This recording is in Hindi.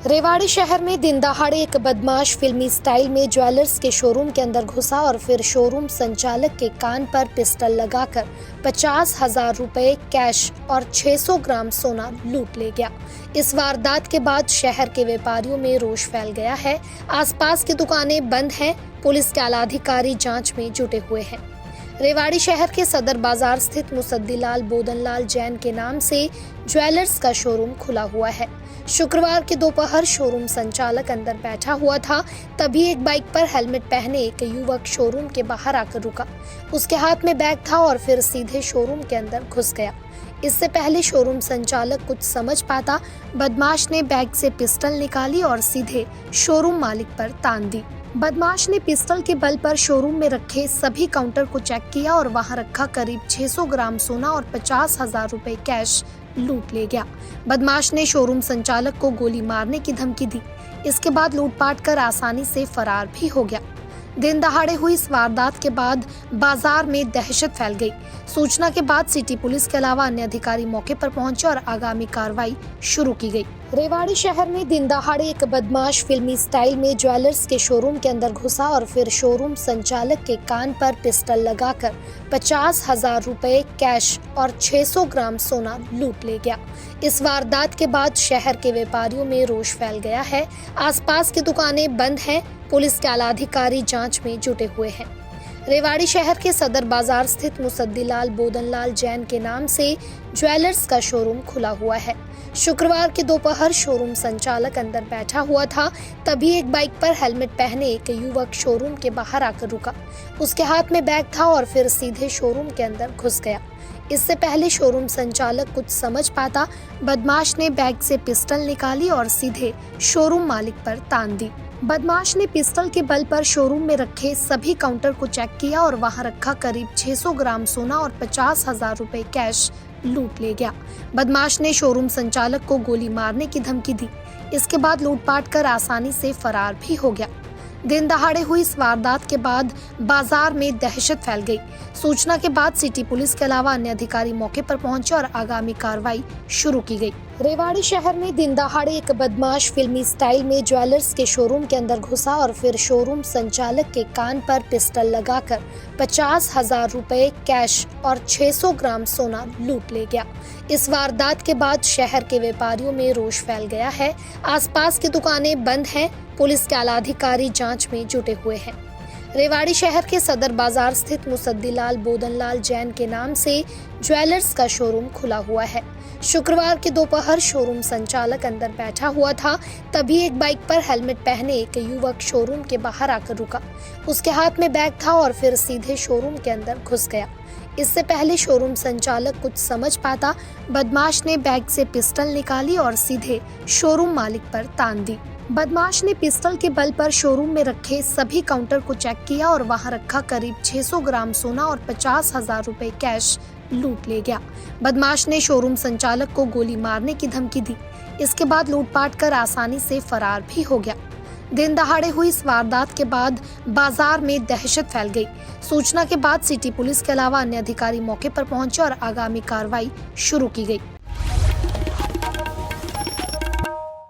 रेवाड़ी शहर में दिन दहाड़े एक बदमाश फिल्मी स्टाइल में ज्वेलर्स के शोरूम के अंदर घुसा और फिर शोरूम संचालक के कान पर पिस्टल लगाकर 50,000 रुपए कैश और 600 ग्राम सोना लूट ले गया। इस वारदात के बाद शहर के व्यापारियों में रोष फैल गया है। आसपास की दुकानें बंद हैं। पुलिस के आला अधिकारी जांच में जुटे हुए हैं। रेवाड़ी शहर के सदर बाजार स्थित मुसद्दीलाल बोदनलाल जैन के नाम से ज्वेलर्स का शोरूम खुला हुआ है। शुक्रवार की दोपहर शोरूम संचालक अंदर बैठा हुआ था, तभी एक बाइक पर हेलमेट पहने एक युवक शोरूम के बाहर आकर रुका। उसके हाथ में बैग था और फिर सीधे शोरूम के अंदर घुस गया। इससे पहले शोरूम संचालक कुछ समझ पाता, बदमाश ने बैग से पिस्टल निकाली और सीधे शोरूम मालिक पर तान दी। बदमाश ने पिस्टल के बल पर शोरूम में रखे सभी काउंटर को चेक किया और वहां रखा करीब 600 ग्राम सोना और 50,000 रुपए कैश लूट ले गया। बदमाश ने शोरूम संचालक को गोली मारने की धमकी दी। इसके बाद लूटपाट कर आसानी से फरार भी हो गया। दिन दहाड़े हुई इस वारदात के बाद बाजार में दहशत फैल गई। सूचना के बाद सिटी पुलिस के अलावा अन्य अधिकारी मौके पर पहुंचे और आगामी कार्रवाई शुरू की गई। रेवाड़ी शहर में दिन दहाड़े एक बदमाश फिल्मी स्टाइल में ज्वेलर्स के शोरूम के अंदर घुसा और फिर शोरूम संचालक के कान पर पिस्टल लगाकर 50,000 रुपए कैश और 600 ग्राम सोना लूट ले गया। इस वारदात के बाद शहर के व्यापारियों में रोष फैल गया है। आसपास की दुकानें बंद हैं। पुलिस के आला अधिकारी जांच में जुटे हुए हैं। रेवाड़ी शहर के सदर बाजार स्थित मुसद्दीलाल बोदनलाल जैन के नाम से ज्वेलर्स का शोरूम खुला हुआ है। शुक्रवार की दोपहर शोरूम संचालक अंदर बैठा हुआ था, तभी एक बाइक पर हेलमेट पहने एक युवक शोरूम के बाहर आकर रुका। उसके हाथ में बैग था और फिर सीधे शोरूम के अंदर घुस गया। इससे पहले शोरूम संचालक कुछ समझ पाता, बदमाश ने बैग से पिस्टल निकाली और सीधे शोरूम मालिक पर तान दी। बदमाश ने पिस्टल के बल पर शोरूम में रखे सभी काउंटर को चेक किया और वहां रखा करीब 600 ग्राम सोना और 50,000 रुपए कैश लूट ले गया। बदमाश ने शोरूम संचालक को गोली मारने की धमकी दी। इसके बाद लूटपाट कर आसानी से फरार भी हो गया। दिन दहाड़े हुई इस वारदात के बाद बाजार में दहशत फैल गई। सूचना के बाद सिटी पुलिस के अलावा अन्य अधिकारी मौके पर पहुंचे और आगामी कार्रवाई शुरू की गई। रेवाड़ी शहर में दिन दहाड़े एक बदमाश फिल्मी स्टाइल में ज्वेलर्स के शोरूम के अंदर घुसा और फिर शोरूम संचालक के कान पर पिस्टल लगाकर 50,000 रुपए कैश और 600 ग्राम सोना लूट ले गया। इस वारदात के बाद शहर के व्यापारियों में रोष फैल गया है। आसपास की दुकानें बंद हैं। पुलिस के आला अधिकारी जांच में जुटे हुए हैं। रेवाड़ी शहर के सदर बाजार स्थित मुसद्दीलाल बोदनलाल जैन के नाम से ज्वेलर्स का शोरूम खुला हुआ है। शुक्रवार की दोपहर शोरूम संचालक अंदर बैठा हुआ था, तभी एक बाइक पर हेलमेट पहने एक युवक शोरूम के बाहर आकर रुका। उसके हाथ में बैग था और फिर सीधे शोरूम के अंदर घुस गया। इससे पहले शोरूम संचालक कुछ समझ पाता, बदमाश ने बैग से पिस्टल निकाली और सीधे शोरूम मालिक पर तान दी। बदमाश ने पिस्टल के बल पर शोरूम में रखे सभी काउंटर को चेक किया और वहां रखा करीब 600 ग्राम सोना और 50,000 रुपए कैश लूट ले गया। बदमाश ने शोरूम संचालक को गोली मारने की धमकी दी। इसके बाद लूटपाट कर आसानी से फरार भी हो गया। दिन दहाड़े हुई इस वारदात के बाद बाजार में दहशत फैल गई। सूचना के बाद सिटी पुलिस के अलावा अन्य अधिकारी मौके पर पहुंचे और आगामी कार्रवाई शुरू की गई।